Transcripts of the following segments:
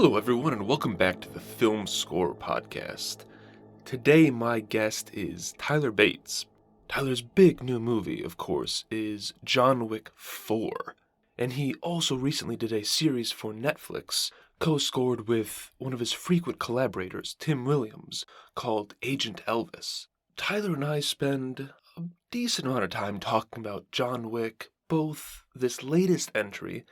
Hello, everyone, and welcome back to the Film Score Podcast. Today, my guest is Tyler Bates. Tyler's big new movie, of course, is John Wick 4, and he also recently did a series for Netflix, co-scored with one of his frequent collaborators, Tim Williams, called Agent Elvis. Tyler and I spend a decent amount of time talking about John Wick, both this latest entry,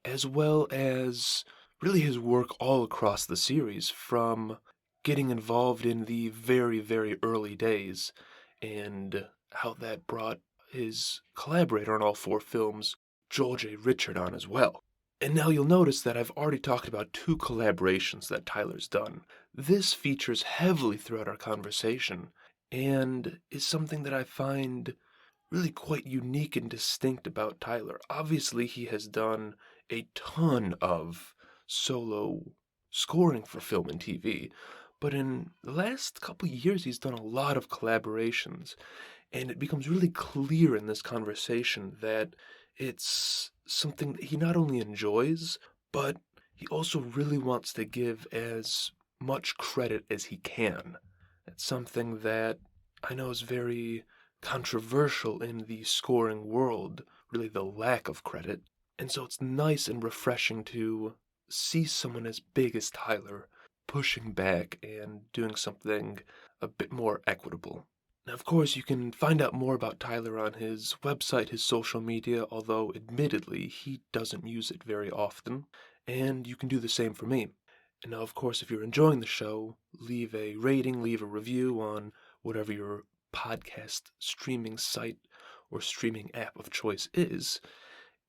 as well as really his work all across the series, from getting involved in the very, very early days and how that brought his collaborator on all four films, Joel J. Richard, on as well. And now you'll notice that I've already talked about two collaborations that Tyler's done. This features heavily throughout our conversation and is something that I find really quite unique and distinct about Tyler. Obviously, he has done a ton of solo scoring for film and TV, but in the last couple years he's done a lot of collaborations, and it becomes really clear in this conversation that it's something that he not only enjoys, but he also really wants to give as much credit as he can. It's something that I know is very controversial in the scoring world, really the lack of credit, and so it's nice and refreshing to see someone as big as Tyler pushing back and doing something a bit more equitable. Now, of course, you can find out more about Tyler on his website, his social media, although admittedly he doesn't use it very often, and you can do the same for me. And now, of course, if you're enjoying the show, leave a rating, leave a review on whatever your podcast streaming site or streaming app of choice is.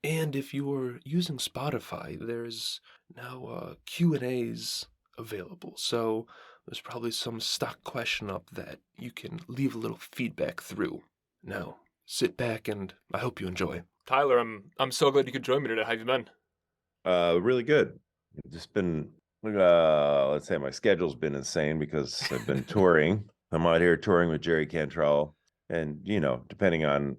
And if you're using Spotify, there's now Q&As available. So there's probably some stock question up that you can leave a little feedback through. Now, sit back and I hope you enjoy. Tyler, I'm so glad you could join me today. How have you been? Really good. Just been, let's say my schedule's been insane because I've been touring. I'm out here touring with Jerry Cantrell, and depending on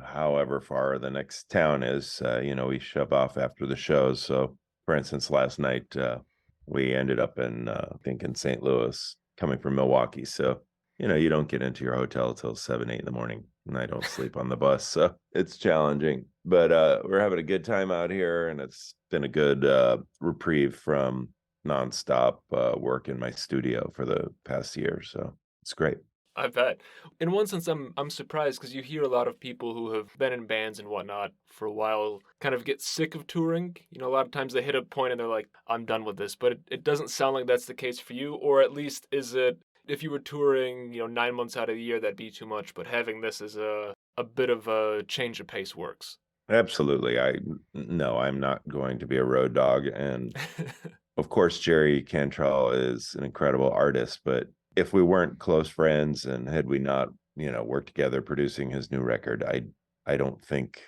however far the next town is, we shove off after the shows. So, for instance, last night we ended up in, I think, in St. Louis, coming from Milwaukee. So, you don't get into your hotel till 7, 8 in the morning, and I don't sleep on the bus, so it's challenging. But we're having a good time out here, and it's been a good reprieve from nonstop work in my studio for the past year. So it's great. I bet. In one sense, I'm surprised because you hear a lot of people who have been in bands and whatnot for a while kind of get sick of touring. You know, a lot of times they hit a point and they're like, I'm done with this. But it doesn't sound like that's the case for you. Or at least is it, if you were touring, 9 months out of the year, that'd be too much. But having this as a bit of a change of pace works. Absolutely. No, I'm not going to be a road dog. And of course, Jerry Cantrell is an incredible artist, but if we weren't close friends and had we not, worked together producing his new record, I don't think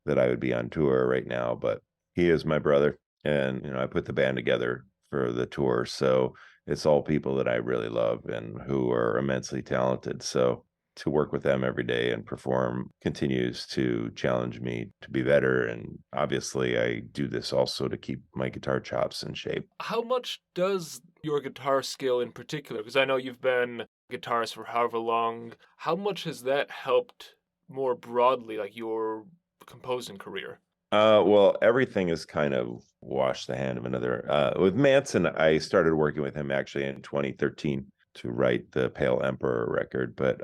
that I would be on tour right now. But he is my brother, and I put the band together for the tour, so it's all people that I really love and who are immensely talented. So to work with them every day and perform continues to challenge me to be better. And obviously, I do this also to keep my guitar chops in shape. How much does your guitar skill in particular, because I know you've been a guitarist for however long, how much has that helped more broadly, like your composing career? Well, everything is kind of washed the hand of another. With Manson, I started working with him actually in 2013 to write the Pale Emperor record. But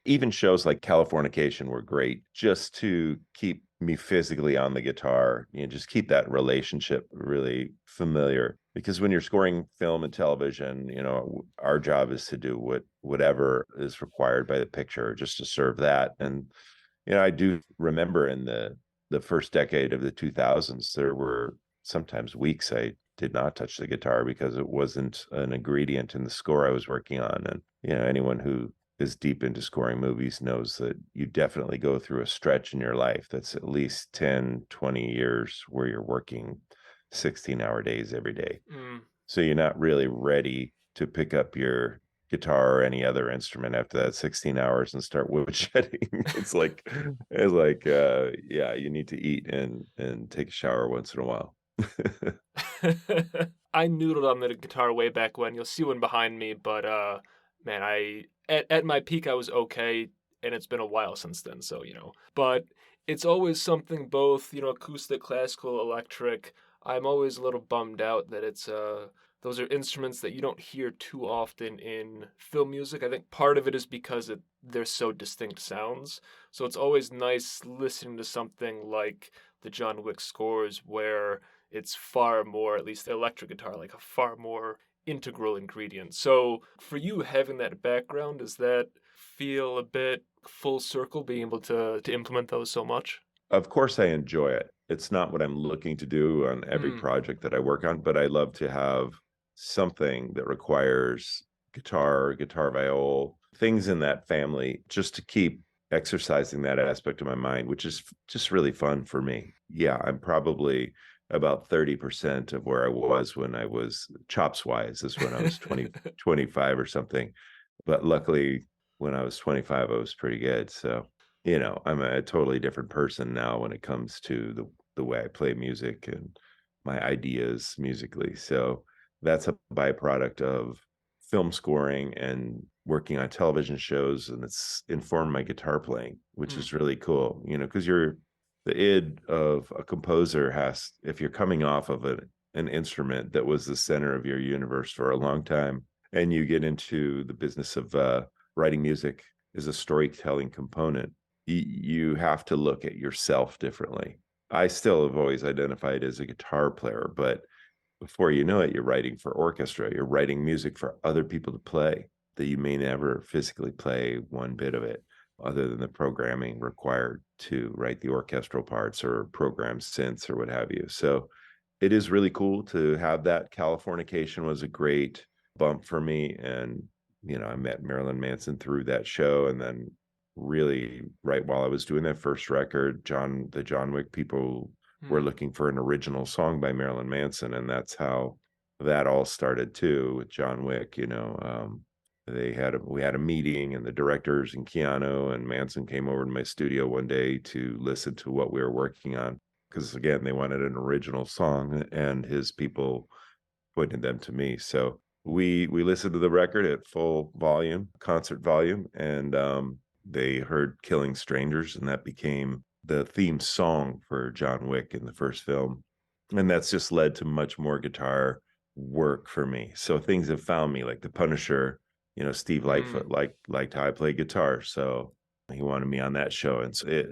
even shows like Californication were great just to keep me physically on the guitar, just keep that relationship really familiar. Because when you're scoring film and television, our job is to do whatever is required by the picture, just to serve that. And I do remember in the first decade of the 2000s, there were sometimes weeks I did not touch the guitar because it wasn't an ingredient in the score I was working on. And, anyone who is deep into scoring movies knows that you definitely go through a stretch in your life that's at least 10, 20 years where you're working 16-hour days every day. So you're not really ready to pick up your guitar or any other instrument after that 16 hours and start woodshedding. it's like yeah, you need to eat and take a shower once in a while. I noodled on the guitar way back when. You'll see one behind me, but man, at my peak I was okay, and it's been a while since then. So but it's always something both acoustic, classical, electric. I'm always a little bummed out that it's those are instruments that you don't hear too often in film music. I think part of it is because they're so distinct sounds. So it's always nice listening to something like the John Wick scores where it's far more, at least the electric guitar, like a far more integral ingredient. So for you having that background, does that feel a bit full circle being able to implement those so much? Of course, I enjoy it. It's not what I'm looking to do on every Mm, project that I work on, but I love to have something that requires guitar viol, things in that family, just to keep exercising that aspect of my mind, which is just really fun for me. Yeah, I'm probably about 30% of where I was when I was chops wise, is when I was 25 or something. But luckily, when I was 25, I was pretty good. So I'm a totally different person now when it comes to the way I play music and my ideas musically. So that's a byproduct of film scoring and working on television shows, and it's informed my guitar playing, which mm, is really cool, because the id of a composer has, if you're coming off of an instrument that was the center of your universe for a long time, and you get into the business of writing music is a storytelling component, you have to look at yourself differently. I still have always identified as a guitar player, but before you know it, you're writing for orchestra, you're writing music for other people to play that you may never physically play one bit of it, other than the programming required to write the orchestral parts or program synths or what have you. So it is really cool to have that. Californication was a great bump for me. And, I met Marilyn Manson through that show. And then really right while I was doing that first record, the John Wick people were mm. looking for an original song by Marilyn Manson. And that's how that all started too with John Wick. We had a meeting, and the directors and Keanu and Manson came over to my studio one day to listen to what we were working on, because again, they wanted an original song, and his people pointed them to me. So we listened to the record at full volume, concert volume, and they heard Killing Strangers, and that became the theme song for John Wick in the first film. And that's just led to much more guitar work for me. So things have found me, like The Punisher. Steve Lightfoot Mm. liked how I play guitar, so he wanted me on that show, and so it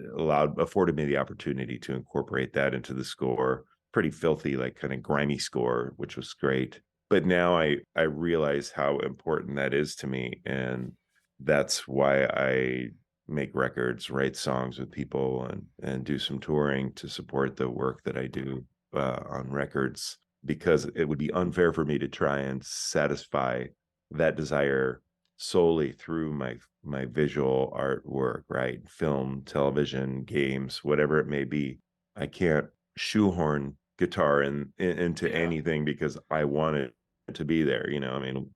afforded me the opportunity to incorporate that into the score. Pretty filthy, like kind of grimy score, which was great. But now I realize how important that is to me, and that's why I make records, write songs with people, and do some touring to support the work that I do on records, because it would be unfair for me to try and satisfy that desire solely through my visual artwork, right? Film, television, games, whatever it may be. I can't shoehorn guitar into Yeah. anything because I want it to be there. I mean,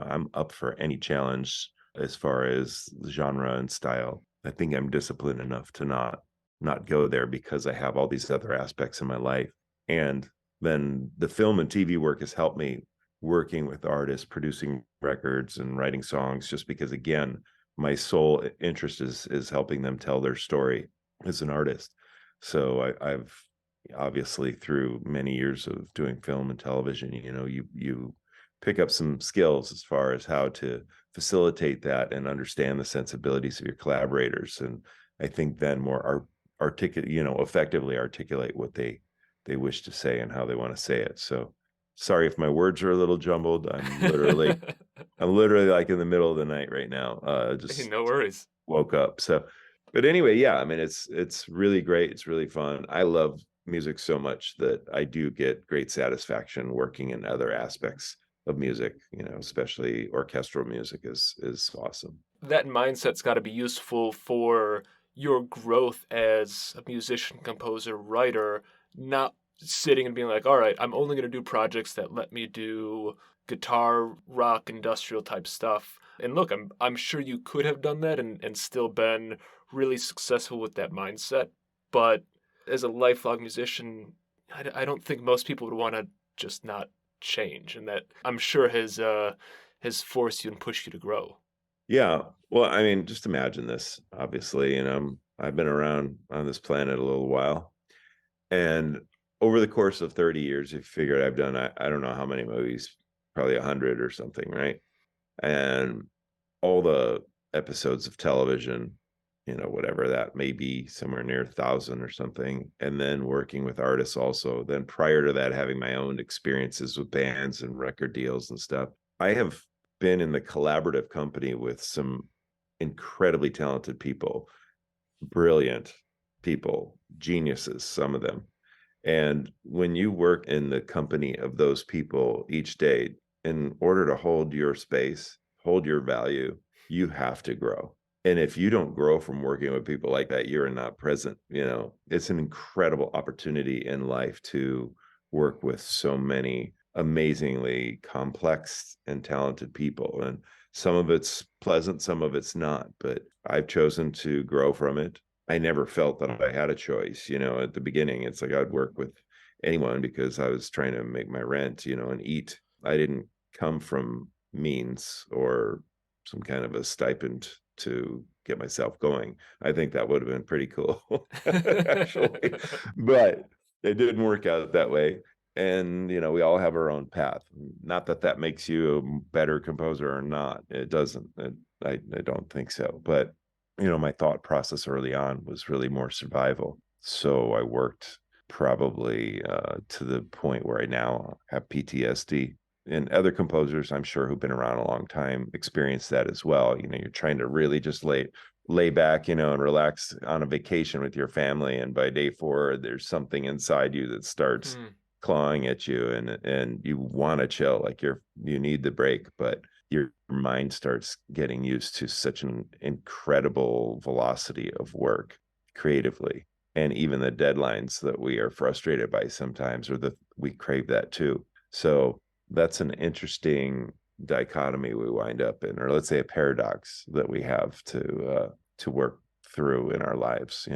I'm up for any challenge as far as genre and style. I think I'm disciplined enough to not go there, because I have all these other aspects in my life. And then the film and TV work has helped me, working with artists, producing records and writing songs, just because again, my sole interest is helping them tell their story as an artist. So I've obviously, through many years of doing film and television, you pick up some skills as far as how to facilitate that and understand the sensibilities of your collaborators. And I think then more articulate, effectively articulate what they wish to say and how they want to say it. So sorry if my words are a little jumbled. I'm literally like in the middle of the night right now. Hey, Just no worries. woke up. So, but anyway, yeah, I mean, it's really great. It's really fun. I love music so much that I do get great satisfaction working in other aspects of music, especially orchestral music is awesome. That mindset's got to be useful for your growth as a musician, composer, writer, not sitting and being like, all right, I'm only going to do projects that let me do guitar, rock, industrial type stuff. And look, I'm sure you could have done that and still been really successful with that mindset. But as a lifelong musician, I don't think most people would want to just not change, and that I'm sure has forced you and pushed you to grow. Yeah. Well, I mean, just imagine this, obviously, I've been around on this planet a little while. And over the course of 30 years, you figured I've done, I don't know how many movies, probably 100 or something, right? And all the episodes of television, whatever that may be, somewhere near 1,000 or something. And then working with artists also. Then prior to that, having my own experiences with bands and record deals and stuff. I have been in the collaborative company with some incredibly talented people, brilliant people, geniuses, some of them. And when you work in the company of those people each day, in order to hold your space, hold your value, you have to grow. And if you don't grow from working with people like that, you're not present. It's an incredible opportunity in life to work with so many amazingly complex and talented people. And some of it's pleasant, some of it's not, but I've chosen to grow from it. I never felt that I had a choice, at the beginning. It's like I'd work with anyone because I was trying to make my rent, and eat. I didn't come from means or some kind of a stipend to get myself going. I think that would have been pretty cool, actually. But it didn't work out that way. And, we all have our own path. Not that that makes you a better composer or not. It doesn't. I don't think so. But my thought process early on was really more survival. So I worked probably to the point where I now have PTSD. And other composers, I'm sure, who've been around a long time experience that as well. You're trying to really just lay back, and relax on a vacation with your family. And by day 4, there's something inside you that starts clawing at you, and you want to chill, like you need the break, but your mind starts getting used to such an incredible velocity of work creatively, and even the deadlines that we are frustrated by sometimes, we crave that too. So that's an interesting dichotomy we wind up in, or let's say a paradox that we have to work through in our lives.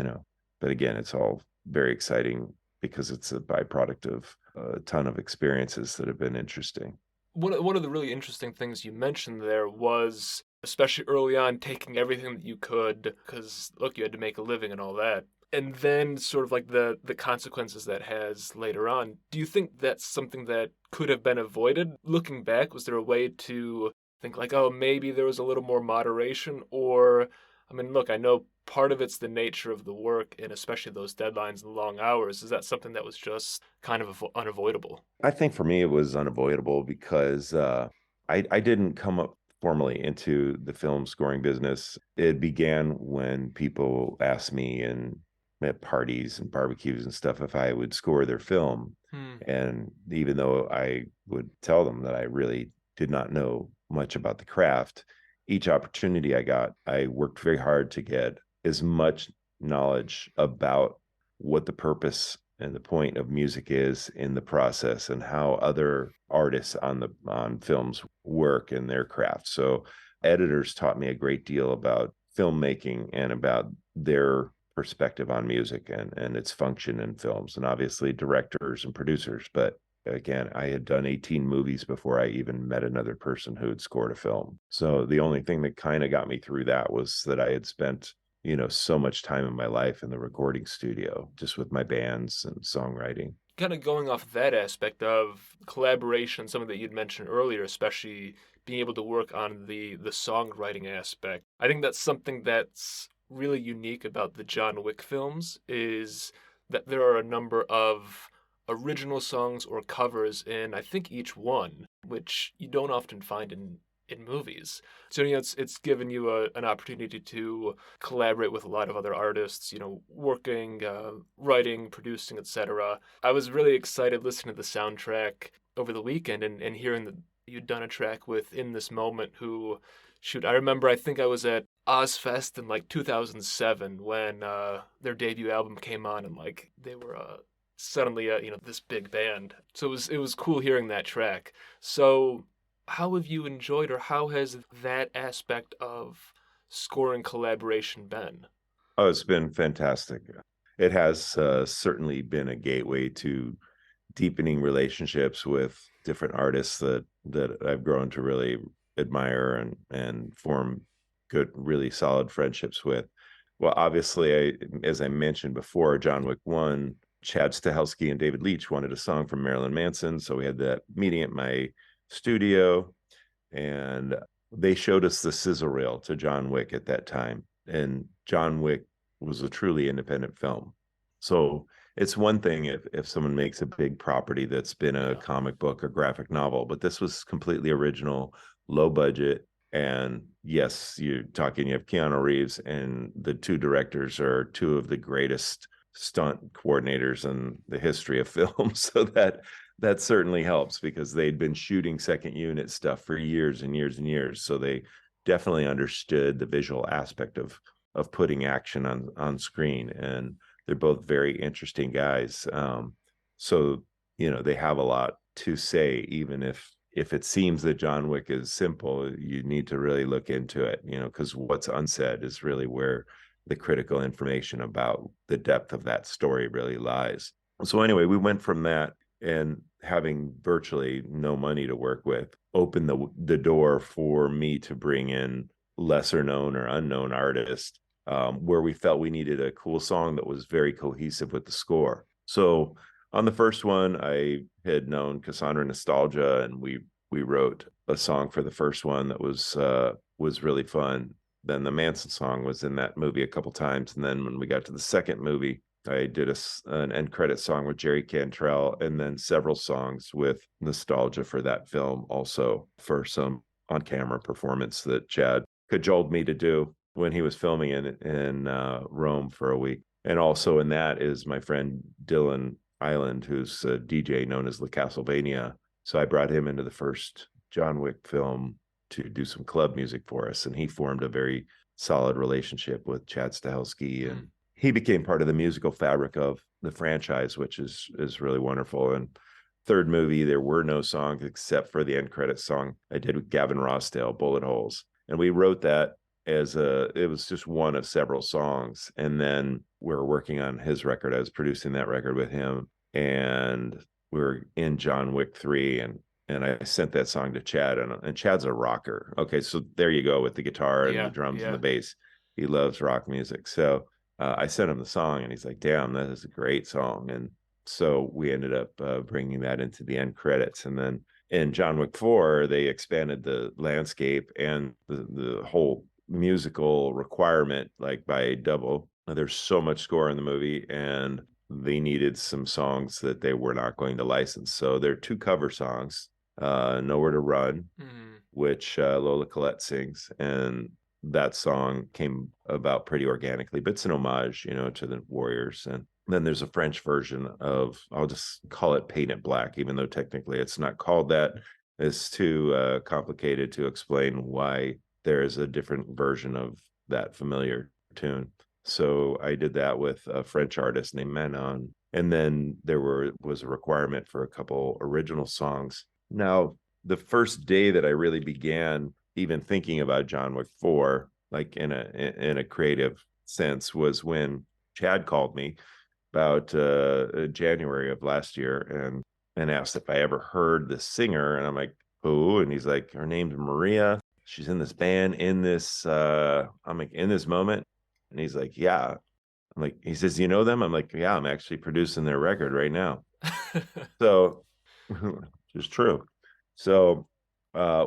But again, it's all very exciting because it's a byproduct of a ton of experiences that have been interesting. One of the really interesting things you mentioned there was, especially early on, taking everything that you could, because look, you had to make a living and all that, and then sort of like the consequences that has later on. Do you think that's something that could have been avoided? Looking back, was there a way to think like, oh, maybe there was a little more moderation? Or, I mean, look, I know part of it's the nature of the work, and especially those deadlines and long hours. Is that something that was just kind of unavoidable? I think for me, it was unavoidable because I didn't come up formally into the film scoring business. It began when people asked me at parties and barbecues and stuff if I would score their film. And even though I would tell them that I really did not know much about the craft, each opportunity I got, I worked very hard to get as much knowledge about what the purpose and the point of music is in the process, and how other artists on films work in their craft. So editors taught me a great deal about filmmaking and about their perspective on music and its function in films, and obviously directors and producers. But again, I had done 18 movies before I even met another person who had scored a film. So the only thing that kind of got me through that was that I had spent so much time in my life in the recording studio, just with my bands and songwriting. Kind of going off that aspect of collaboration, something that you'd mentioned earlier, especially being able to work on the songwriting aspect. I think that's something that's really unique about the John Wick films, is that there are a number of original songs or covers in, I think, each one, which you don't often find in movies. So it's given you an opportunity to collaborate with a lot of other artists, working, writing, producing, etc. I was really excited listening to the soundtrack over the weekend and hearing that you'd done a track with In This Moment, who, shoot, I remember, I think I was at Ozfest in like 2007 when their debut album came on, and like they were suddenly this big band. So it was cool hearing that track. So how have you enjoyed, or how has that aspect of scoring collaboration been? Oh, it's been fantastic. It has certainly been a gateway to deepening relationships with different artists that I've grown to really admire and form good, really solid friendships with. Well, obviously, as I mentioned before, John Wick 1, Chad Stahelski and David Leitch wanted a song from Marilyn Manson. So we had that meeting at my studio, and they showed us the sizzle reel to John Wick at that time. And John Wick was a truly independent film. So it's one thing if someone makes a big property that's been a comic book or graphic novel, but this was completely original, low budget. And yes, you have Keanu Reeves, and the two directors are two of the greatest stunt coordinators in the history of film. So that certainly helps, because they'd been shooting second unit stuff for years and years and years. So they definitely understood the visual aspect of putting action on screen. And they're both very interesting guys. So, they have a lot to say, even if it seems that John Wick is simple, you need to really look into it, because what's unsaid is really where the critical information about the depth of that story really lies. So anyway, we went from that, and having virtually no money to work with opened the door for me to bring in lesser known or unknown artists, where we felt we needed a cool song that was very cohesive with the score. So on the first one, I had known Cassandra Nostalgia, and we wrote a song for the first one that was really fun. Then the Manson song was in that movie a couple times, and then when we got to the second movie, I did an end credit song with Jerry Cantrell, and then several songs with Nostalgia for that film, also for some on-camera performance that Chad cajoled me to do when he was filming in Rome for a week. And also in that is my friend Dylan Island, who's a DJ known as La Castlevania. So I brought him into the first John Wick film to do some club music for us, and he formed a very solid relationship with Chad Stahelski, and he became part of the musical fabric of the franchise, which is really wonderful. And third movie, there were no songs except for the end credits song I did with Gavin Rossdale, Bullet Holes. And we wrote that it was just one of several songs. And then we were working on his record. I was producing that record with him, and we were in John Wick 3, and I sent that song to Chad, and Chad's a rocker. Okay, so there you go with the guitar and the drums and the bass. He loves rock music. So I sent him the song, and he's like, damn, that is a great song. And so we ended up bringing that into the end credits. And then in John Wick 4, they expanded the landscape and the whole musical requirement like by double. There's so much score in the movie, and they needed some songs that they were not going to license. So there are two cover songs, Nowhere to Run, which Lola Collette sings, and that song came about pretty organically, but it's an homage, to the Warriors. And then there's a French version of, I'll just call it Paint It Black, even though technically it's not called that. It's too complicated to explain why there is a different version of that familiar tune. So I did that with a French artist named Manon. And then there was a requirement for a couple original songs. Now, the first day that I really began even thinking about John Wick 4, like in a creative sense, was when Chad called me about January of last year and asked if I ever heard the singer. And I'm like, who? And he's like, her name's Maria. She's in this band in this, I'm like, in this moment. And he's like, yeah. I'm like, he says, you know them? I'm like, yeah, I'm actually producing their record right now. So, which is true. So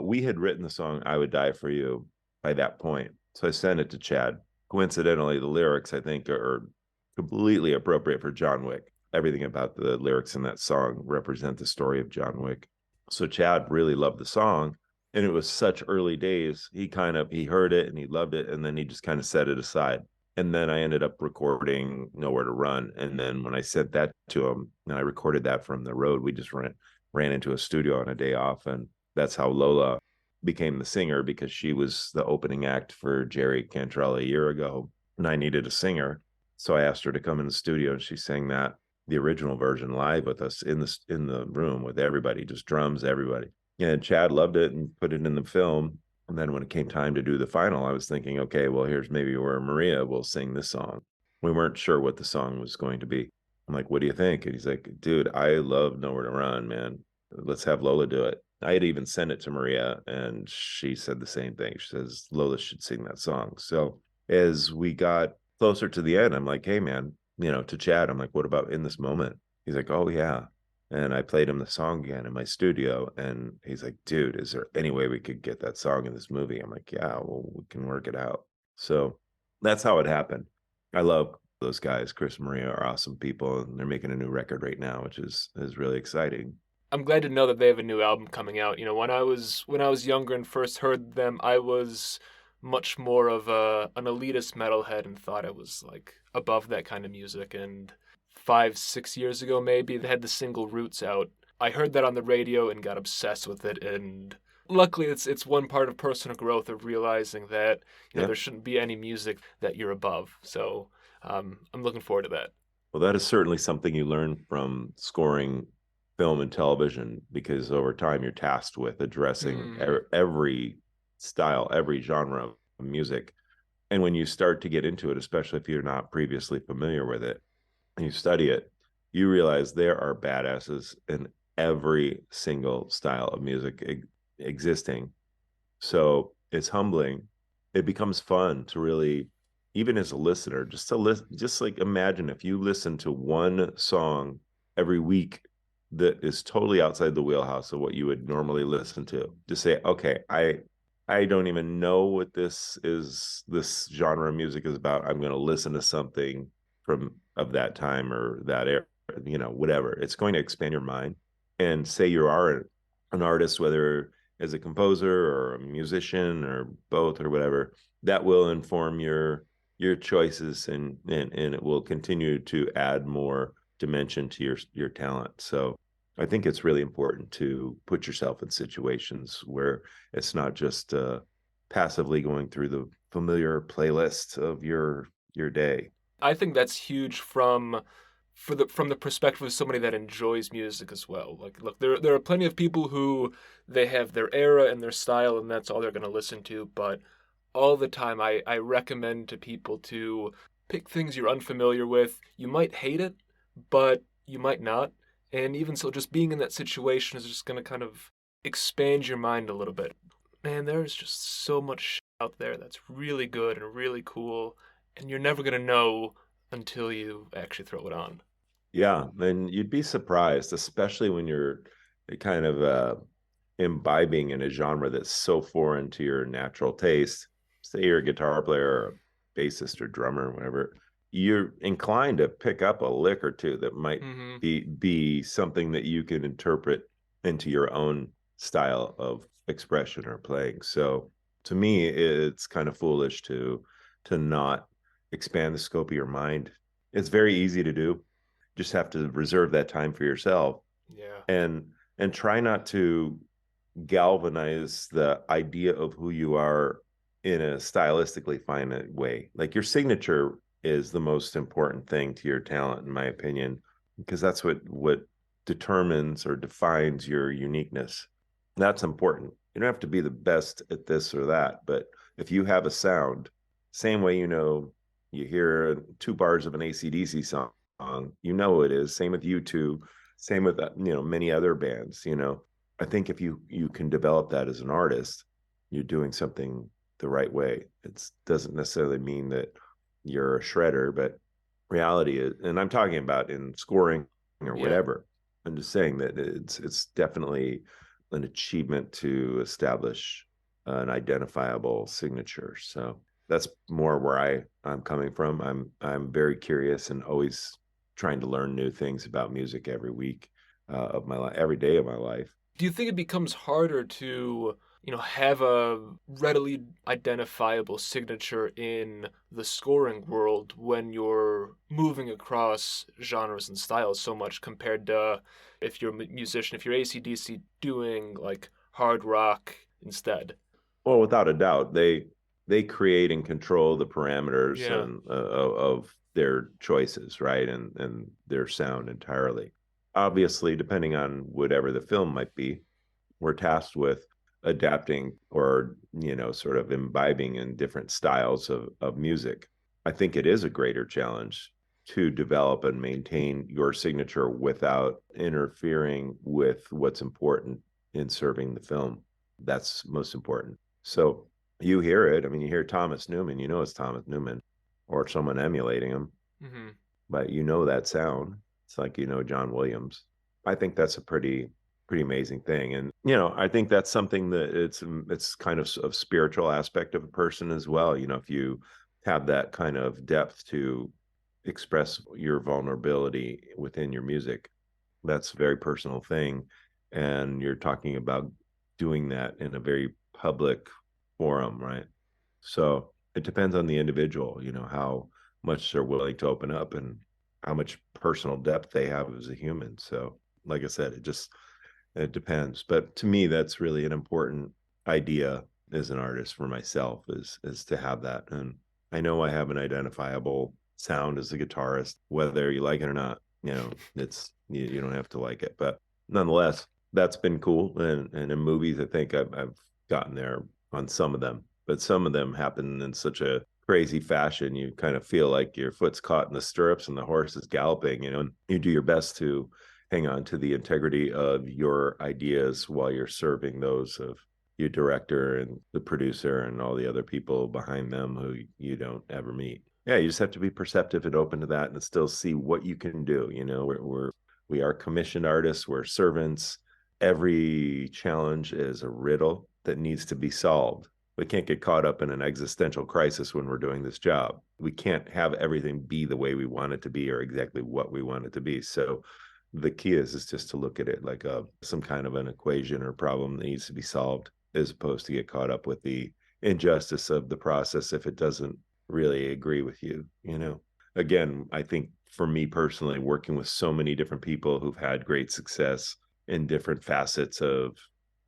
we had written the song I Would Die For You by that point. So I sent it to Chad. Coincidentally, the lyrics, I think, are completely appropriate for John Wick. Everything about the lyrics in that song represent the story of John Wick. So Chad really loved the song, and it was such early days. He heard it and he loved it, and then he just kind of set it aside. And then I ended up recording Nowhere to Run. And then when I sent that to him, and I recorded that from the road, we just ran into a studio on a day off. And that's how Lola became the singer, because she was the opening act for Jerry Cantrell a year ago, and I needed a singer. So I asked her to come in the studio, and she sang the original version live with us in the room with everybody, just drums, everybody. And Chad loved it and put it in the film. And then when it came time to do the final, I was thinking, okay, well, here's maybe where Maria will sing this song. We weren't sure what the song was going to be. I'm like, what do you think? And he's like, dude, I love Nowhere to Run, man. Let's have Lola do it. I had even sent it to Maria, and she said the same thing. She says Lola should sing that song. So as we got closer to the end, I'm like, hey, man, to Chad, I'm like, what about In This Moment? He's like, oh, yeah. And I played him the song again in my studio. And he's like, dude, is there any way we could get that song in this movie? I'm like, yeah, well, we can work it out. So that's how it happened. I love those guys. Chris and Maria are awesome people, and they're making a new record right now, which is really exciting. I'm glad to know that they have a new album coming out. When I was younger and first heard them, I was much more of an elitist metalhead and thought it was like above that kind of music. And 5, 6 years ago, maybe they had the single Roots out. I heard that on the radio and got obsessed with it. And luckily, it's one part of personal growth of realizing that Yeah. there shouldn't be any music that you're above. So I'm looking forward to that. Well, that is certainly something you learn from scoring film and television, because over time you're tasked with addressing Mm, every style, every genre of music. And when you start to get into it, especially if you're not previously familiar with it, and you study it, you realize there are badasses in every single style of music existing. So it's humbling. It becomes fun to really, even as a listener, just to listen, just like imagine if you listen to one song every week that is totally outside the wheelhouse of what you would normally listen to. Just say, okay, I don't even know what this genre of music is about. I'm going to listen to something from of that time or that era, whatever. It's going to expand your mind. And say you are an artist, whether as a composer or a musician or both or whatever, that will inform your choices, and it will continue to add more dimension to your talent. So I think it's really important to put yourself in situations where it's not just passively going through the familiar playlist of your day. I think that's huge from the perspective of somebody that enjoys music as well. Like, look, there are plenty of people who they have their era and their style, and that's all they're going to listen to. But all the time, I recommend to people to pick things you're unfamiliar with. You might hate it, but you might not. And even so, just being in that situation is just going to kind of expand your mind a little bit. Man, there's just so much out there that's really good and really cool, and you're never going to know until you actually throw it on. Yeah, and you'd be surprised, especially when you're kind of imbibing in a genre that's so foreign to your natural taste. Say you're a guitar player or a bassist or drummer or whatever, you're inclined to pick up a lick or two that might Hmm. be something that you can interpret into your own style of expression or playing. So to me, it's kind of foolish to not expand the scope of your mind. It's very easy to do. Just have to reserve that time for yourself, Yeah. and try not to galvanize the idea of who you are in a stylistically fine way. Like your signature is the most important thing to your talent, in my opinion, because that's what determines or defines your uniqueness. That's important. You don't have to be the best at this or that, but if you have a sound, same way you hear 2 bars of an AC/DC song, you know it is. Same with U2, same with many other bands. I think if you can develop that as an artist, you're doing something the right way. It doesn't necessarily mean that you're a shredder, but reality is, and I'm talking about in scoring or Yeah. whatever. I'm just saying that it's definitely an achievement to establish an identifiable signature. So that's more where I'm coming from. I'm very curious and always trying to learn new things about music every week of my life, every day of my life. Do you think it becomes harder to, have a readily identifiable signature in the scoring world when you're moving across genres and styles so much compared to if you're a musician, if you're AC/DC doing like hard rock instead? Well, without a doubt, they create and control the parameters Yeah. and of their choices, right, and their sound entirely. Obviously, depending on whatever the film might be, we're tasked with adapting or sort of imbibing in different styles of music. I think it is a greater challenge to develop and maintain your signature without interfering with what's important in serving the film. That's most important. So you hear it. I mean, you hear Thomas Newman, you know it's Thomas Newman or someone emulating him, Hmm. but you know that sound. It's like you know John Williams. I think that's a pretty amazing thing. And I think that's something that it's kind of spiritual aspect of a person as well. If you have that kind of depth to express your vulnerability within your music, that's a very personal thing. And you're talking about doing that in a very public forum, right? So it depends on the individual, how much they're willing to open up and how much personal depth they have as a human. So, like I said, it depends. But to me, that's really an important idea as an artist for myself is to have that. And I know I have an identifiable sound as a guitarist, whether you like it or not. It's you don't have to like it, but nonetheless, that's been cool. And in movies, I think I've gotten there on some of them, but some of them happen in such a crazy fashion. You kind of feel like your foot's caught in the stirrups and the horse is galloping, and you do your best to hang on to the integrity of your ideas while you're serving those of your director and the producer and all the other people behind them who you don't ever meet. Yeah, you just have to be perceptive and open to that and still see what you can do. We are commissioned artists, we're servants. Every challenge is a riddle that needs to be solved. We can't get caught up in an existential crisis when we're doing this job. We can't have everything be the way we want it to be or exactly what we want it to be. So the key is just to look at it like some kind of an equation or problem that needs to be solved, as opposed to get caught up with the injustice of the process if it doesn't really agree with you. Again, I think for me personally, working with so many different people who've had great success in different facets of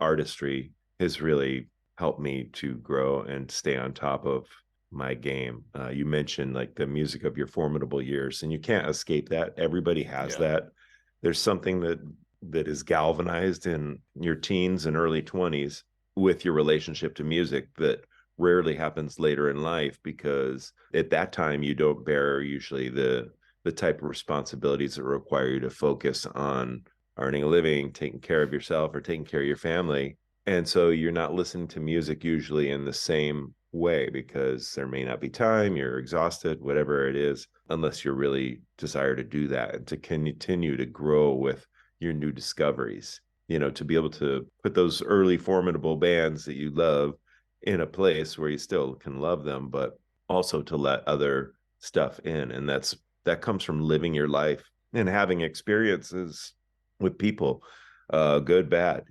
artistry has really helped me to grow and stay on top of my game. You mentioned like the music of your formidable years, and you can't escape that. Everybody has Yeah. that. There's something that is galvanized in your teens and early 20s with your relationship to music that rarely happens later in life, because at that time you don't bear usually the type of responsibilities that require you to focus on earning a living, taking care of yourself or taking care of your family. And so you're not listening to music usually in the same way because there may not be time, you're exhausted, whatever it is, unless you're really desire to do that and to continue to grow with your new discoveries. To be able to put those early formidable bands that you love in a place where you still can love them, but also to let other stuff in. And that comes from living your life and having experiences with people, good, bad,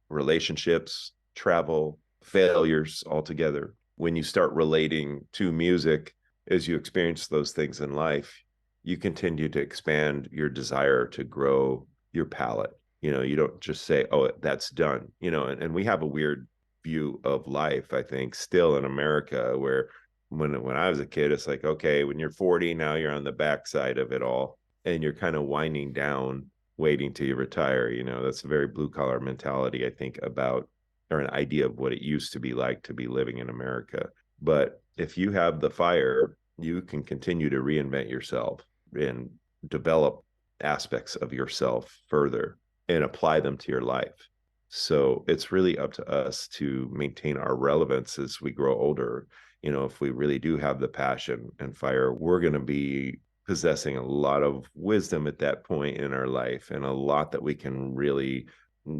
relationships, travel, failures altogether. When you start relating to music as you experience those things in life, you continue to expand your desire to grow your palette. You don't just say, oh, that's done, and we have a weird view of life, I think, still in America, where when I was a kid, it's like, okay, when you're 40, now you're on the backside of it all and you're kind of winding down, waiting till you retire. That's a very blue collar mentality, I think, about or an idea of what it used to be like to be living in America. But if you have the fire, you can continue to reinvent yourself and develop aspects of yourself further and apply them to your life. So it's really up to us to maintain our relevance as we grow older. If we really do have the passion and fire, we're going to be possessing a lot of wisdom at that point in our life and a lot that we can really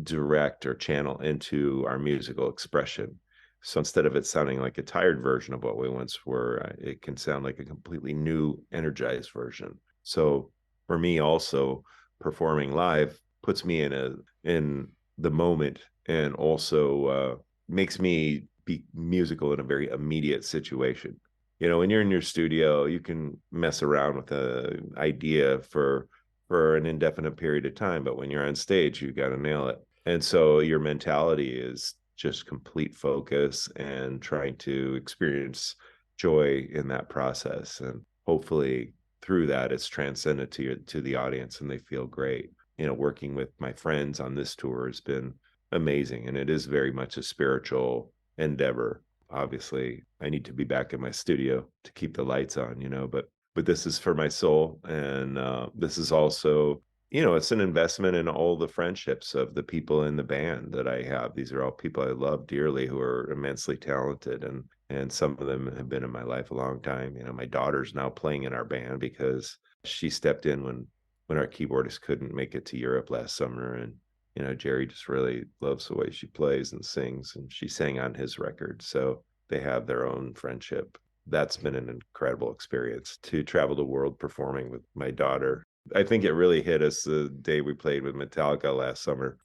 direct or channel into our musical expression. So instead of it sounding like a tired version of what we once were, it can sound like a completely new, energized version. So for me, also performing live puts me in the moment and also makes me be musical in a very immediate situation. When you're in your studio, you can mess around with an idea for an indefinite period of time, but when you're on stage, you got to nail it. And so your mentality is just complete focus and trying to experience joy in that process. And hopefully through that, it's transcended to the audience and they feel great. Working with my friends on this tour has been amazing. And it is very much a spiritual endeavor. Obviously, I need to be back in my studio to keep the lights on, but but this is for my soul. And this is also, it's an investment in all the friendships of the people in the band that I have. These are all people I love dearly who are immensely talented. And some of them have been in my life a long time. My daughter's now playing in our band because she stepped in when our keyboardist couldn't make it to Europe last summer. And Jerry just really loves the way she plays and sings, and she sang on his record. So they have their own friendship. That's been an incredible experience to travel the world performing with my daughter. I think it really hit us the day we played with Metallica last summer.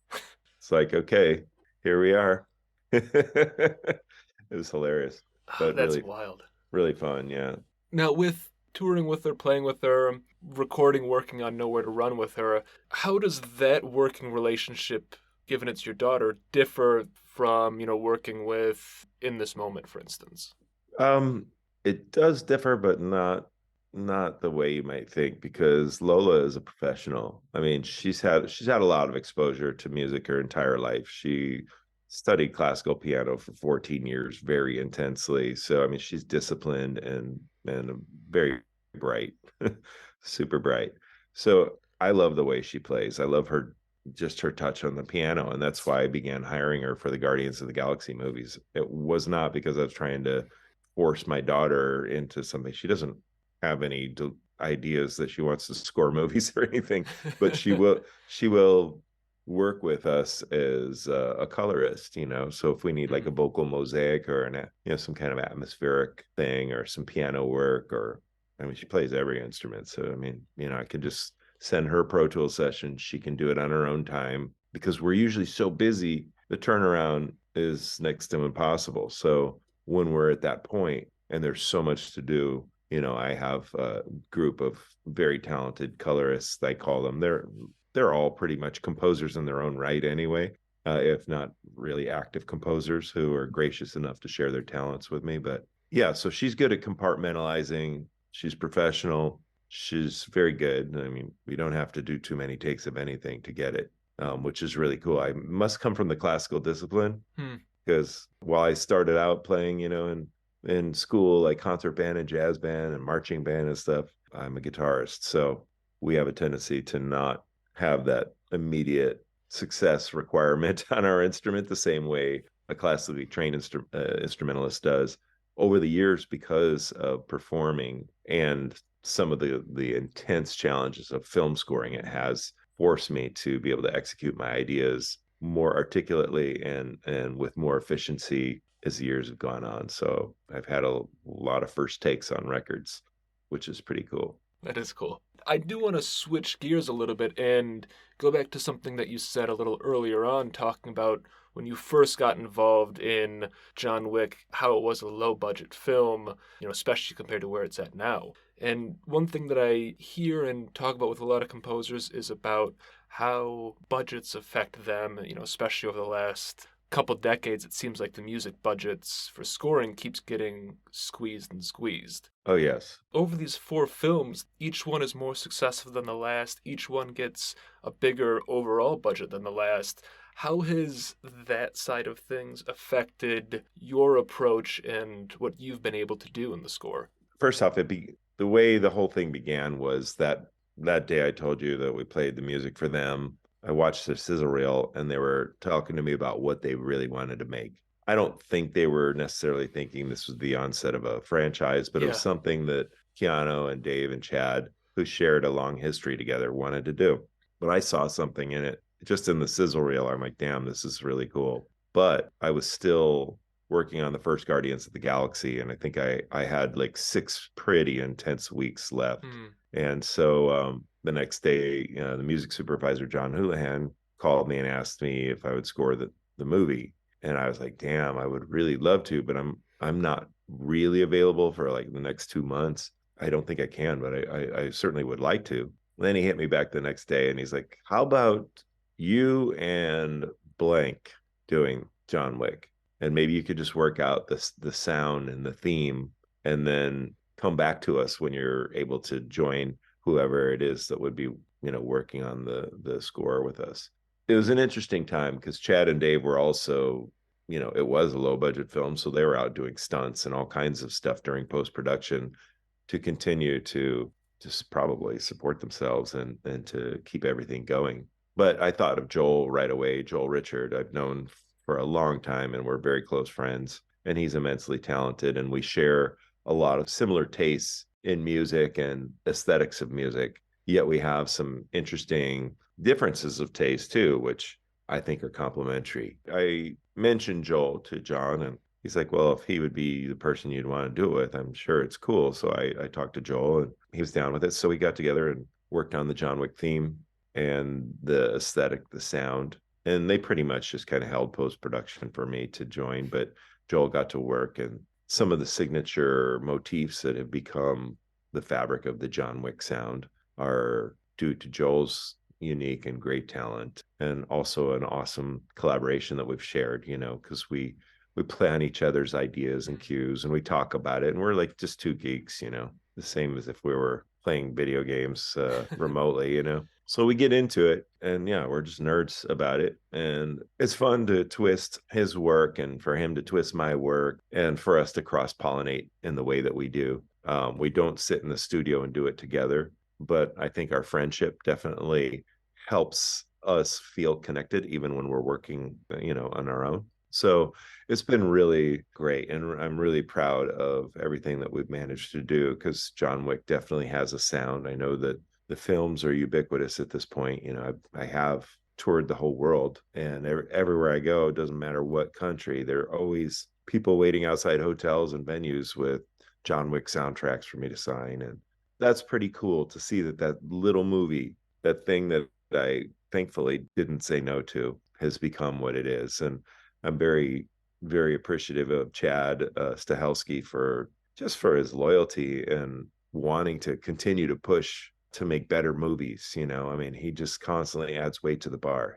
It's like, okay, here we are. It was hilarious, Ah, but that's really, wild. really fun. Yeah. Now, with touring with her, playing with her, recording, working on Nowhere to Run with her, how does that working relationship, given it's your daughter, differ from, working with In This Moment, for instance? Um, it does differ, but not the way you might think, because Lola is a professional. I mean, she's had a lot of exposure to music her entire life. She studied classical piano for 14 years very intensely. So I mean, she's disciplined and very bright, super bright. So I love the way she plays. I love her touch on the piano, and that's why I began hiring her for the Guardians of the Galaxy movies. It was not because I was trying to force my daughter into something. She doesn't have any ideas that she wants to score movies or anything, but she will work with us as a colorist. So if we need like a Mm. vocal mosaic or some kind of atmospheric thing or some piano work, or I mean, she plays every instrument. So I mean, I could just send her Pro Tools session. She can do it on her own time because we're usually so busy. The turnaround is next to impossible. So when we're at that point and there's so much to do, I have a group of very talented colorists. I call them. They're all pretty much composers in their own right anyway, if not really active composers who are gracious enough to share their talents with me. But yeah, so she's good at compartmentalizing. She's professional. She's very good. I mean, we don't have to do too many takes of anything to get it, which is really cool. I must come from the classical discipline Hmm. because while I started out playing, in school, like concert band and jazz band and marching band and stuff, I'm a guitarist. So we have a tendency to not have that immediate success requirement on our instrument the same way a classically trained instrumentalist does. Over the years, because of performing and some of the intense challenges of film scoring, it has forced me to be able to execute my ideas more articulately and with more efficiency as the years have gone on. So I've had a lot of first takes on records, which is pretty cool. That is cool. I do want to switch gears a little bit and go back to something that you said a little earlier on, talking about when you first got involved in John Wick, how it was a low budget film, especially compared to where it's at now. And one thing that I hear and talk about with a lot of composers is about how budgets affect them, especially over the last couple decades. It seems like the music budgets for scoring keeps getting squeezed and squeezed. Oh, yes. Over these four films, each one is more successful than the last. Each one gets a bigger overall budget than the last. How has that side of things affected your approach and what you've been able to do in the score? First off, the way the whole thing began was that day I told you that we played the music for them. I watched the sizzle reel and they were talking to me about what they really wanted to make. I don't think they were necessarily thinking this was the onset of a franchise, but it was Yeah. something that Keanu and Dave and Chad, who shared a long history together, wanted to do. But I saw something in it just in the sizzle reel. I'm like, damn, this is really cool. But I was still working on the first Guardians of the Galaxy, and I think I had like 6 pretty intense weeks left. Mm. And so the next day, the music supervisor, John Houlihan, called me and asked me if I would score the movie. And I was like, damn, I would really love to, but I'm not really available for like the next 2 months. I don't think I can, but I certainly would like to. And then he hit me back the next day and he's like, how about you and blank doing John Wick? And maybe you could just work out the sound and the theme and then come back to us when you're able to join whoever it is that would be working on the score with us. It was an interesting time because Chad and Dave were also, it was a low budget film, so they were out doing stunts and all kinds of stuff during post production to continue to just probably support themselves and to keep everything going. But I thought of Joel right away. Joel Richard, I've known for a long time, and we're very close friends. And he's immensely talented, and we share a lot of similar tastes in music and aesthetics of music. Yet we have some interesting differences of taste too, which I think are complementary. I mentioned Joel to John, and he's like, well, if he would be the person you'd want to do it with, I'm sure it's cool. So I talked to Joel, and he was down with it. So we got together and worked on the John Wick theme and the aesthetic, the sound. And they pretty much just kind of held post production for me to join. But Joel got to work, and some of the signature motifs that have become the fabric of the John Wick sound are due to Joel's unique and great talent, and also an awesome collaboration that we've shared, because we plan each other's ideas and cues, and we talk about it, and we're like just two geeks, the same as if we were playing video games remotely, so we get into it, and yeah, we're just nerds about it, and it's fun to twist his work and for him to twist my work and for us to cross pollinate in the way that we do. We don't sit in the studio and do it together, but I think our friendship definitely helps us feel connected even when we're working, on our own. So it's been really great, and I'm really proud of everything that we've managed to do, because John Wick definitely has a sound. I know that the films are ubiquitous at this point. I have toured the whole world, and everywhere I go, it doesn't matter what country, there are always people waiting outside hotels and venues with John Wick soundtracks for me to sign. And that's pretty cool to see that little movie, that thing that I thankfully didn't say no to, has become what it is. And I'm very, very appreciative of Chad Stahelski for his loyalty and wanting to continue to push to make better movies. I mean, he just constantly adds weight to the bar,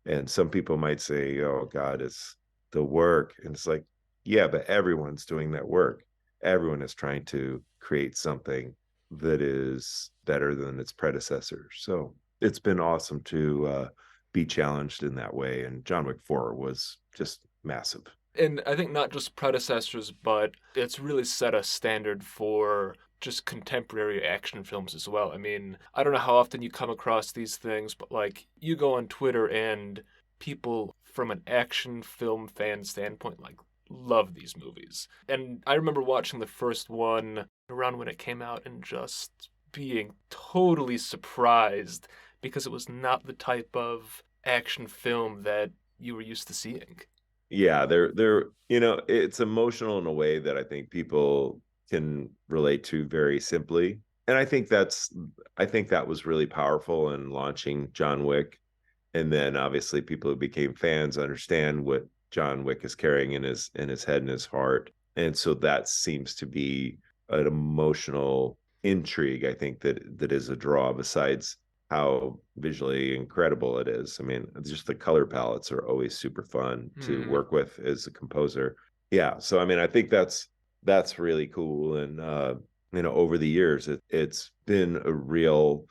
and some people might say, oh God, it's the work. And it's like, yeah, but everyone's doing that work. Everyone is trying to create something that is better than its predecessor. So it's been awesome to be challenged in that way. And John Wick 4 was just massive. And I think not just predecessors, but it's really set a standard for just contemporary action films as well. I mean, I don't know how often you come across these things, but like you go on Twitter and people from an action film fan standpoint like love these movies. And I remember watching the first one around when it came out and just being totally surprised because it was not the type of action film that you were used to seeing. Yeah, they're it's emotional in a way that I think people can relate to very simply. And I think that was really powerful in launching John Wick. And then obviously people who became fans understand what John Wick is carrying in his head and his heart. And so that seems to be an emotional intrigue, I think, that is a draw, besides how visually incredible it is. I mean, just the color palettes are always super fun to work with as a composer. Yeah, so I mean, I think that's really cool. And over the years, it's been a real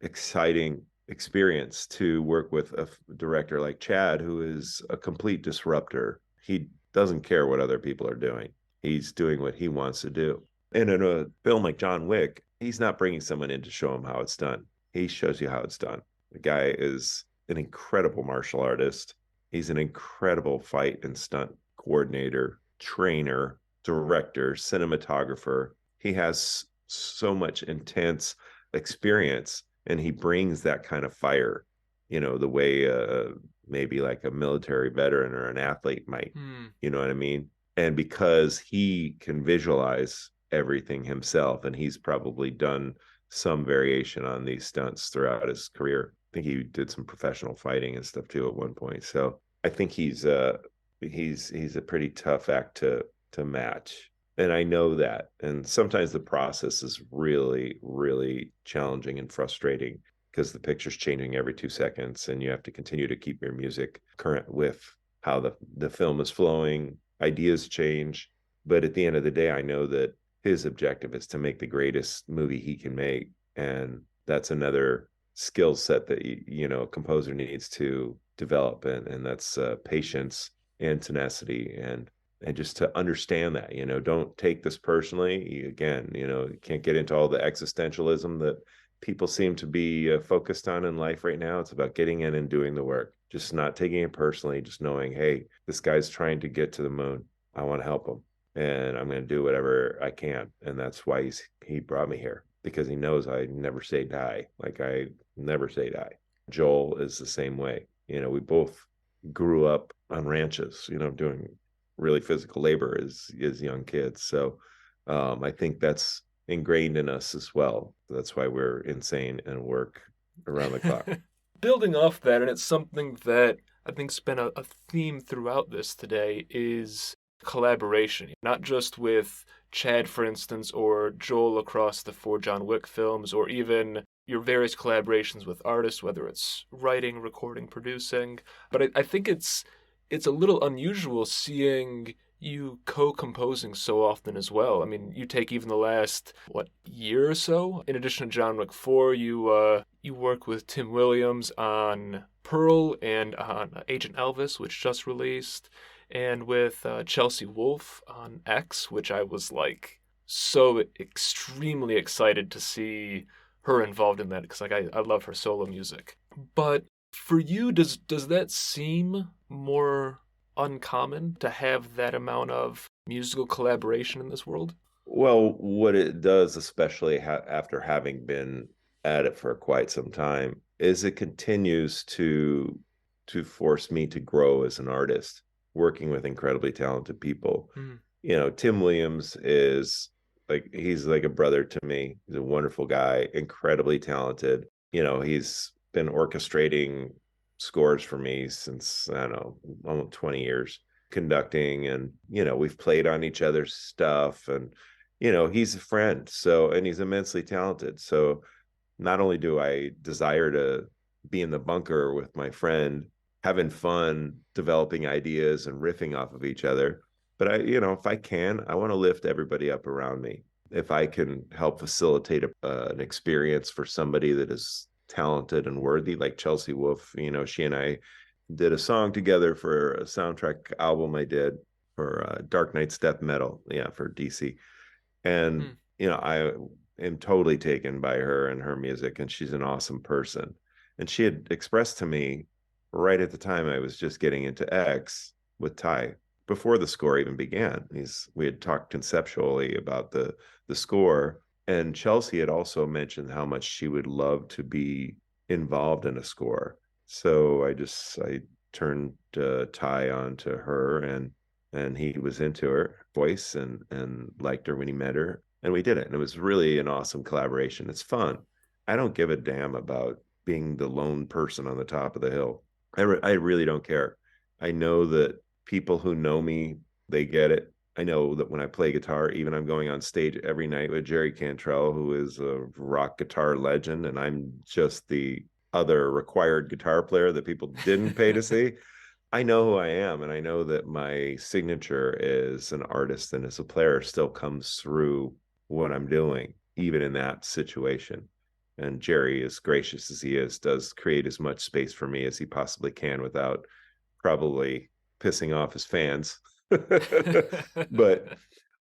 exciting experience to work with a director like Chad, who is a complete disruptor. He doesn't care what other people are doing. He's doing what he wants to do. And in a film like John Wick, he's not bringing someone in to show him how it's done. He shows you how it's done. The guy is an incredible martial artist. He's an incredible fight and stunt coordinator, trainer, director, cinematographer. He has so much intense experience, and he brings that kind of fire, the way maybe like a military veteran or an athlete might, you know what I mean? And because he can visualize everything himself, and he's probably done some variation on these stunts throughout his career. I think he did some professional fighting and stuff too at one point. So I think he's a pretty tough act to match. And I know that. And sometimes the process is really, really challenging and frustrating, because the picture's changing every 2 seconds, and you have to continue to keep your music current with how the film is flowing. Ideas change. But at the end of the day, I know that his objective is to make the greatest movie he can make. And that's another skill set that, a composer needs to develop. And that's patience and tenacity. And and just to understand that, don't take this personally. Again, you can't get into all the existentialism that people seem to be focused on in life right now. It's about getting in and doing the work, just not taking it personally, just knowing, hey, this guy's trying to get to the moon. I want to help him, and I'm going to do whatever I can. And that's why he brought me here, because he knows I never say die. Like, I never say die. Joel is the same way. We both grew up on ranches, doing really physical labor as young kids. So I think that's ingrained in us as well. That's why we're insane and work around the clock. Building off that, and it's something that I think's been a theme throughout this today, is collaboration. Not just with Chad, for instance, or Joel across the four John Wick films, or even your various collaborations with artists, whether it's writing, recording, producing. But I think it's a little unusual seeing you co-composing so often as well. I mean, you take even the last year or so. In addition to John Wick 4, you work with Tim Williams on Pearl and on Agent Elvis, which just released, and with Chelsea Wolfe on X, which I was like so extremely excited to see her involved in that, because like I love her solo music. But for you, does that seem more uncommon to have that amount of musical collaboration in this world? Well, what it does, especially after having been at it for quite some time, is it continues to force me to grow as an artist, working with incredibly talented people. Mm. Tim Williams is he's like a brother to me. He's a wonderful guy, incredibly talented. He's been orchestrating scores for me since, I don't know, almost 20 years, conducting, and we've played on each other's stuff, and he's a friend, so, and he's immensely talented. So not only do I desire to be in the bunker with my friend, having fun, developing ideas and riffing off of each other, but if I can, I want to lift everybody up around me. If I can help facilitate an experience for somebody that is talented and worthy, like Chelsea Wolfe, she and I did a song together for a soundtrack album I did for Dark Knight's Death Metal, yeah, for DC. And Mm. I am totally taken by her and her music, and she's an awesome person. And she had expressed to me right at the time I was just getting into X with Ty, before the score even began. We had talked conceptually about the score, and Chelsea had also mentioned how much she would love to be involved in a score. So I turned Ty on to her, and he was into her voice and liked her when he met her, and we did it, and it was really an awesome collaboration. It's fun. I don't give a damn about being the lone person on the top of the hill. I really don't care. I know that people who know me, they get it. I know that when I play guitar, even I'm going on stage every night with Jerry Cantrell, who is a rock guitar legend, and I'm just the other required guitar player that people didn't pay to see. I know who I am, and I know that my signature as an artist and as a player still comes through what I'm doing, even in that situation. And Jerry, as gracious as he is, does create as much space for me as he possibly can without probably pissing off his fans. But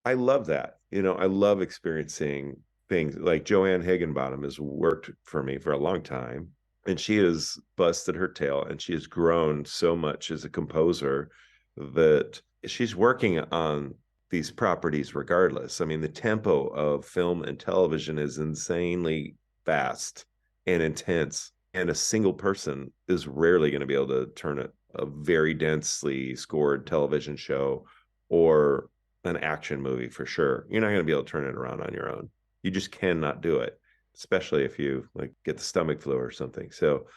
I love that. I love experiencing things like Joanne Higginbottom has worked for me for a long time, and she has busted her tail, and she has grown so much as a composer that she's working on these properties regardless. I mean, the tempo of film and television is insanely fast and intense, and a single person is rarely going to be able to turn a very densely scored television show or an action movie for sure. You're not going to be able to turn it around on your own. You just cannot do it, especially if you like get the stomach flu or something. So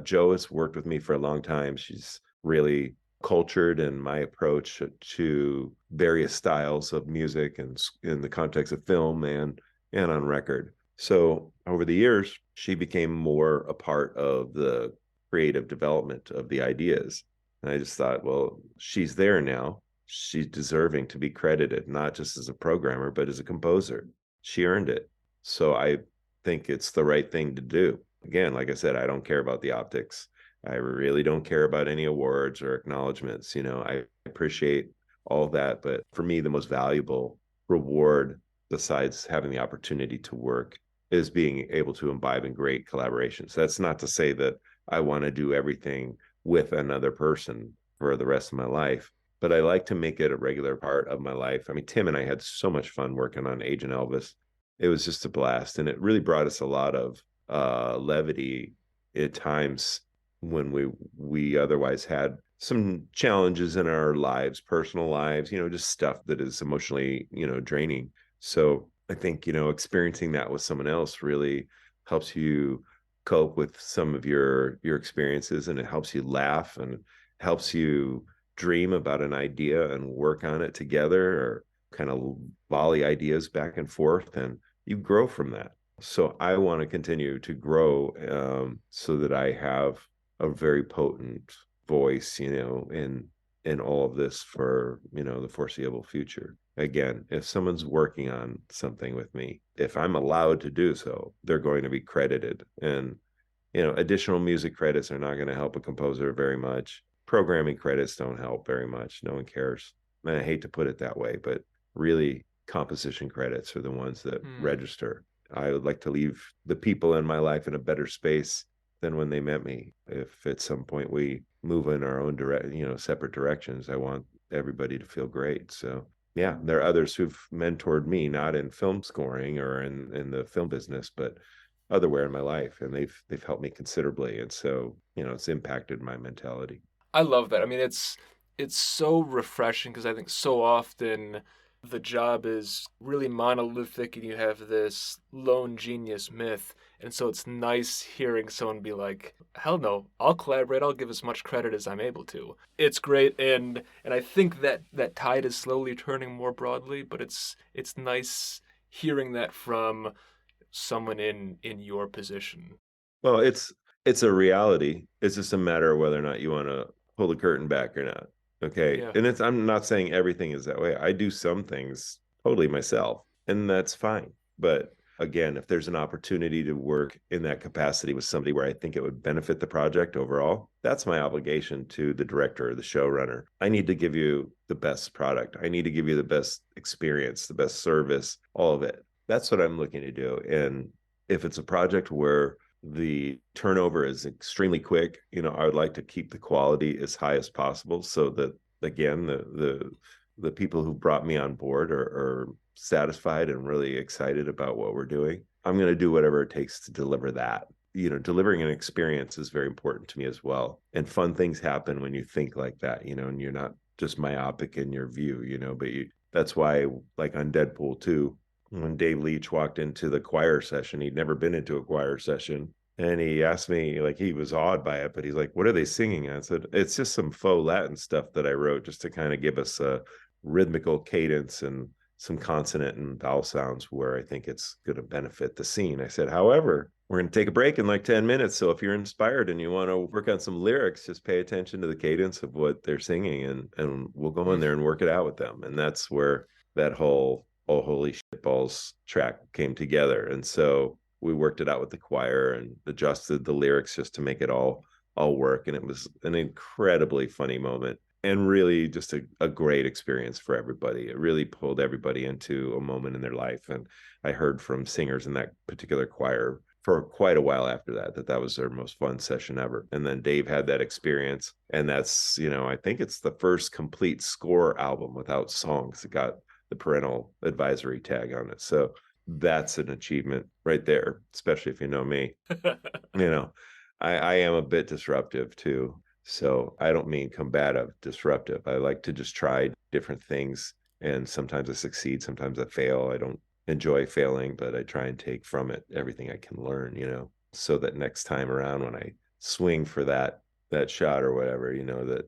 Joe has worked with me for a long time. She's really cultured in my approach to various styles of music and in the context of film and on record. So over the years, she became more a part of the creative development of the ideas. And I just thought, well, she's there now. She's deserving to be credited, not just as a programmer, but as a composer. She earned it. So I think it's the right thing to do. Again, like I said, I don't care about the optics. I really don't care about any awards or acknowledgments. I appreciate all that. But for me, the most valuable reward, besides having the opportunity to work, is being able to imbibe in great collaborations. That's not to say that I want to do everything with another person for the rest of my life, but I like to make it a regular part of my life. I mean, Tim and I had so much fun working on Agent Elvis. It was just a blast, and it really brought us a lot of levity at times when we otherwise had some challenges in our lives, personal lives, just stuff that is emotionally, draining. So I think, experiencing that with someone else really helps you cope with some of your experiences, and it helps you laugh and helps you dream about an idea and work on it together, or kind of volley ideas back and forth, and you grow from that. So I want to continue to grow, so that I have a very potent voice, in all of this for, the foreseeable future. Again, if someone's working on something with me, if I'm allowed to do so, they're going to be credited. And, additional music credits are not going to help a composer very much. Programming credits don't help very much. No one cares. And I hate to put it that way, but really, composition credits are the ones that register. I would like to leave the people in my life in a better space than when they met me. If at some point we move in our own separate directions, I want everybody to feel great. So yeah, there are others who've mentored me, not in film scoring or in the film business, but otherwhere in my life, and they've helped me considerably. And so, it's impacted my mentality. I love that. I mean, it's so refreshing because I think so often the job is really monolithic and you have this lone genius myth. And so it's nice hearing someone be like, "Hell no, I'll collaborate. I'll give as much credit as I'm able to." It's great, and I think that tide is slowly turning more broadly, but it's nice hearing that from someone in your position. Well, it's a reality. It's just a matter of whether or not you want to pull the curtain back or not. Okay. Yeah. And I'm not saying everything is that way. I do some things totally myself, and that's fine. But again, if there's an opportunity to work in that capacity with somebody where I think it would benefit the project overall, that's my obligation to the director or the showrunner. I need to give you the best product. I need to give you the best experience, the best service, all of it. That's what I'm looking to do. And if it's a project where the turnover is extremely quick, I would like to keep the quality as high as possible, so that, again, the people who brought me on board are satisfied and really excited about what we're doing. I'm going to do whatever it takes to deliver that. Delivering an experience is very important to me as well. And fun things happen when you think like that, and you're not just myopic in your view, but that's why, like on Deadpool 2, when Dave Leach walked into the choir session, he'd never been into a choir session. And he asked me, like, he was awed by it, but he's like, "What are they singing?" I said, "It's just some faux Latin stuff that I wrote just to kind of give us a rhythmical cadence and some consonant and vowel sounds where I think it's going to benefit the scene." I said, "However, we're going to take a break in like 10 minutes. So if you're inspired and you want to work on some lyrics, just pay attention to the cadence of what they're singing, and we'll go in there and work it out with them." And that's where that whole "Oh Holy Shitballs" track came together. And so we worked it out with the choir and adjusted the lyrics just to make it all work. And it was an incredibly funny moment, and really just a great experience for everybody. It really pulled everybody into a moment in their life. And I heard from singers in that particular choir for quite a while after that was their most fun session ever. And then Dave had that experience, and that's, I think it's the first complete score album without songs. It got the parental advisory tag on it. So that's an achievement right there, especially if you know me. you know I am a bit disruptive too, so I don't mean combative, disruptive. I like to just try different things, and sometimes I succeed, sometimes I fail. I don't enjoy failing, but I try and take from it everything I can learn, so that next time around when I swing for that shot or whatever,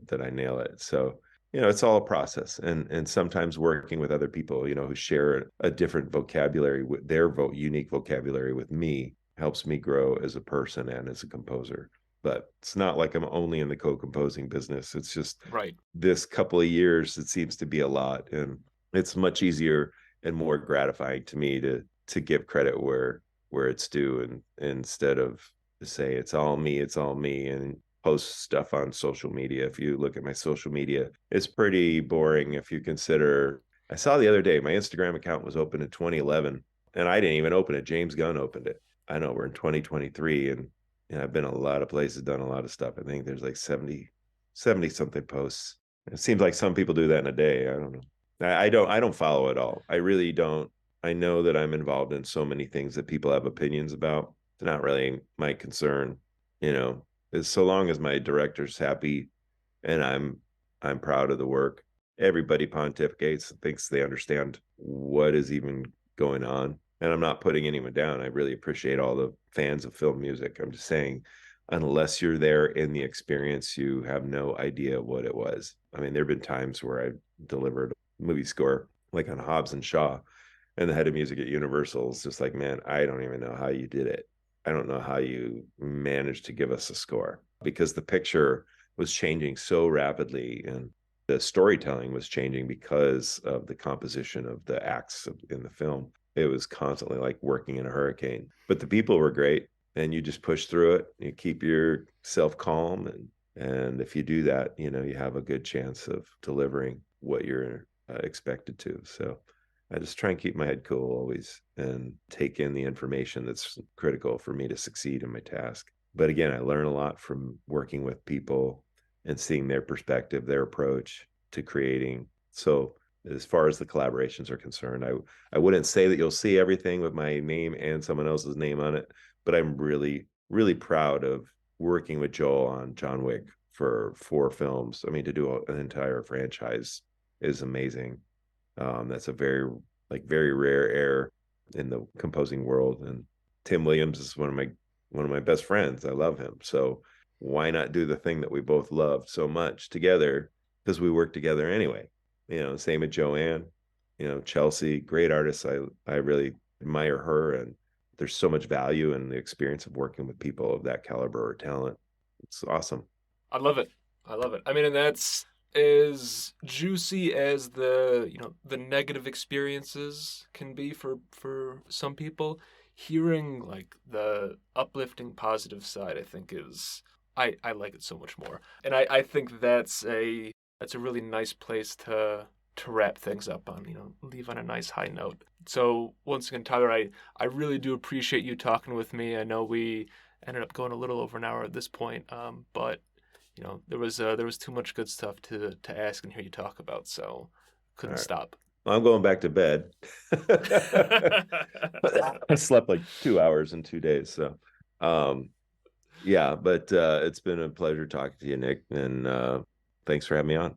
that I nail it. So it's all a process, and sometimes working with other people, who share a different vocabulary, with their unique vocabulary with me, helps me grow as a person and as a composer. But it's not like I'm only in the co-composing business. It's just Right. this couple of years, it seems to be a lot, and it's much easier and more gratifying to me to give credit where it's due, and instead of to say it's all me, and post stuff on social media. If you look at my social media, it's pretty boring if you consider. I saw the other day my Instagram account was open in 2011, and I didn't even open it. James Gunn opened it. I know we're in 2023, and I've been a lot of places, done a lot of stuff. I think there's like 70 something posts. It seems like some people do that in a day. I don't know. I don't follow it all. I really don't. I know that I'm involved in so many things that people have opinions about. It's not really my concern, you know. As so long as my director's happy and I'm proud of the work. Everybody pontificates and thinks they understand what is even going on. And I'm not putting anyone down. I really appreciate all the fans of film music. I'm just saying, unless you're there in the experience, you have no idea what it was. I mean, there have been times where I delivered a movie score like on Hobbs and Shaw, and the head of music at Universal is just like, man, I don't even know how you did it. I don't know how you managed to give us a score, because the picture was changing so rapidly and the storytelling was changing because of the composition of the acts in the film. It was constantly like working in a hurricane, but the people were great, and you just push through it. You keep yourself calm, and if you do that, you have a good chance of delivering what you're expected to. So I just try and keep my head cool always and take in the information that's critical for me to succeed in my task. But again, I learn a lot from working with people and seeing their perspective, their approach to creating. So as far as the collaborations are concerned, I wouldn't say that you'll see everything with my name and someone else's name on it, but I'm really, really proud of working with Joel on John Wick for 4 films. I mean, to do an entire franchise is amazing. That's a very rare air in the composing world. And Tim Williams is one of my best friends. I love him. So why not do the thing that we both loved so much together? Because we work together anyway. Same with Joanne, Chelsea, great artists. I really admire her, and there's so much value in the experience of working with people of that caliber or talent. It's awesome. I love it. I love it. I mean, and that's as juicy as the negative experiences can be for some people. Hearing like the uplifting positive side, I think is I like it so much more. And I think that's a really nice place to wrap things up on, leave on a nice high note. So once again, Tyler, I really do appreciate you talking with me. I know we ended up going a little over an hour at this point, but there was too much good stuff to ask and hear you talk about, so couldn't stop. I'm going back to bed. I slept like 2 hours in 2 days. So, yeah, but it's been a pleasure talking to you, Nick. And thanks for having me on.